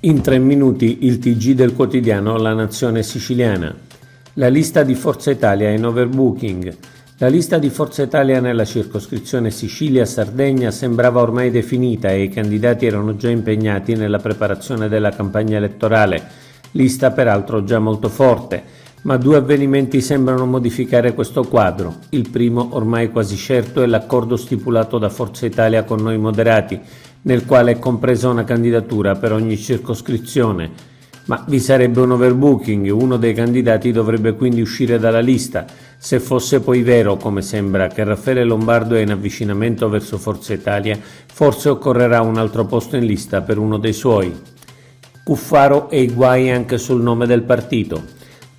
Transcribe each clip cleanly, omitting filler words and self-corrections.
In 3 minuti il TG del quotidiano La Nazione Siciliana. La lista di Forza Italia in overbooking. La lista di Forza Italia nella circoscrizione Sicilia-Sardegna sembrava ormai definita e i candidati erano già impegnati nella preparazione della campagna elettorale, lista peraltro già molto forte, ma 2 avvenimenti sembrano modificare questo quadro. Il primo, ormai quasi certo, è l'accordo stipulato da Forza Italia con Noi Moderati, nel quale è compresa una candidatura per ogni circoscrizione. Ma vi sarebbe un overbooking, uno dei candidati dovrebbe quindi uscire dalla lista. Se fosse poi vero, come sembra, che Raffaele Lombardo è in avvicinamento verso Forza Italia, forse occorrerà un altro posto in lista per uno dei suoi. Cuffaro e i guai anche sul nome del partito.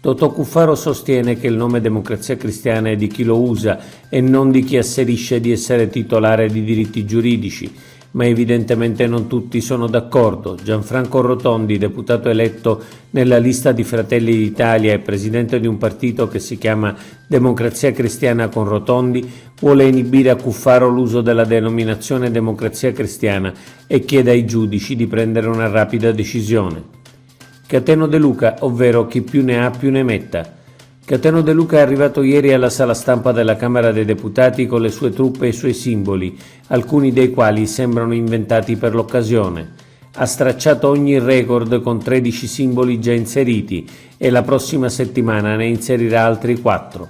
Totò Cuffaro sostiene che il nome Democrazia Cristiana è di chi lo usa e non di chi asserisce di essere titolare di diritti giuridici, ma evidentemente non tutti sono d'accordo. Gianfranco Rotondi, deputato eletto nella lista di Fratelli d'Italia e presidente di un partito che si chiama Democrazia Cristiana con Rotondi, vuole inibire a Cuffaro l'uso della denominazione Democrazia Cristiana e chiede ai giudici di prendere una rapida decisione. Cateno De Luca, ovvero chi più ne ha più ne metta. Cateno De Luca è arrivato ieri alla sala stampa della Camera dei Deputati con le sue truppe e i suoi simboli, alcuni dei quali sembrano inventati per l'occasione. Ha stracciato ogni record con 13 simboli già inseriti e la prossima settimana ne inserirà altri 4.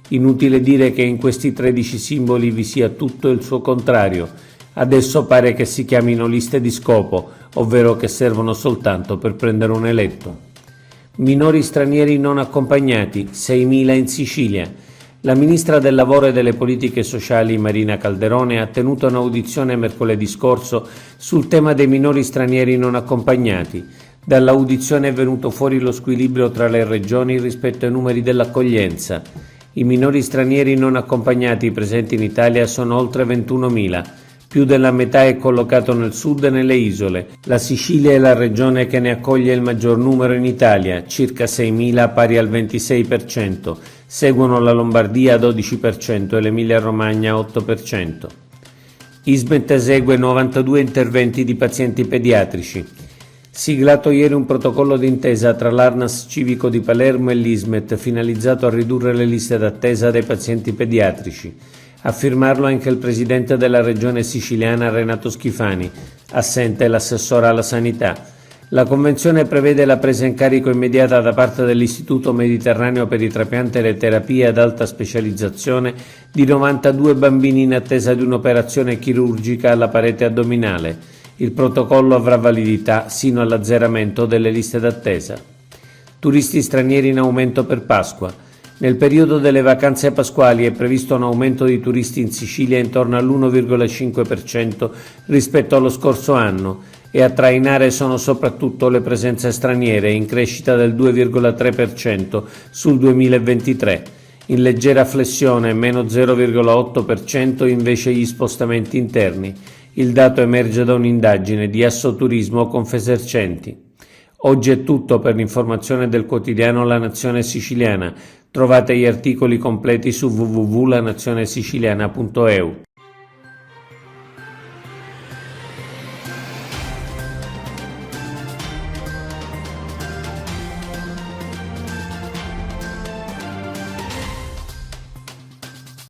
Inutile dire che in questi 13 simboli vi sia tutto il suo contrario. Adesso pare che si chiamino liste di scopo, ovvero che servono soltanto per prendere un eletto. Minori stranieri non accompagnati, 6.000 in Sicilia. La ministra del Lavoro e delle Politiche Sociali Marina Calderone ha tenuto un'audizione mercoledì scorso sul tema dei minori stranieri non accompagnati. Dall'audizione è venuto fuori lo squilibrio tra le regioni rispetto ai numeri dell'accoglienza. I minori stranieri non accompagnati presenti in Italia sono oltre 21.000. Più della metà è collocato nel sud e nelle isole. La Sicilia è la regione che ne accoglie il maggior numero in Italia, circa 6.000 pari al 26%. Seguono la Lombardia 12% e l'Emilia-Romagna 8%. Ismet esegue 92 interventi di pazienti pediatrici. Siglato ieri un protocollo d'intesa tra l'Arnas Civico di Palermo e l'Ismet finalizzato a ridurre le liste d'attesa dei pazienti pediatrici. A firmarlo anche il presidente della regione siciliana Renato Schifani, assente l'assessore alla sanità. La convenzione prevede la presa in carico immediata da parte dell'Istituto Mediterraneo per i trapianti e le terapie ad alta specializzazione di 92 bambini in attesa di un'operazione chirurgica alla parete addominale. Il protocollo avrà validità sino all'azzeramento delle liste d'attesa. Turisti stranieri in aumento per Pasqua. Nel periodo delle vacanze pasquali è previsto un aumento di turisti in Sicilia intorno all'1,5% rispetto allo scorso anno e a trainare sono soprattutto le presenze straniere in crescita del 2,3% sul 2023. In leggera flessione, meno 0,8% invece gli spostamenti interni. Il dato emerge da un'indagine di Assoturismo Confesercenti. Oggi è tutto per l'informazione del quotidiano La Nazione Siciliana. Trovate gli articoli completi su www.lanazionesiciliana.eu.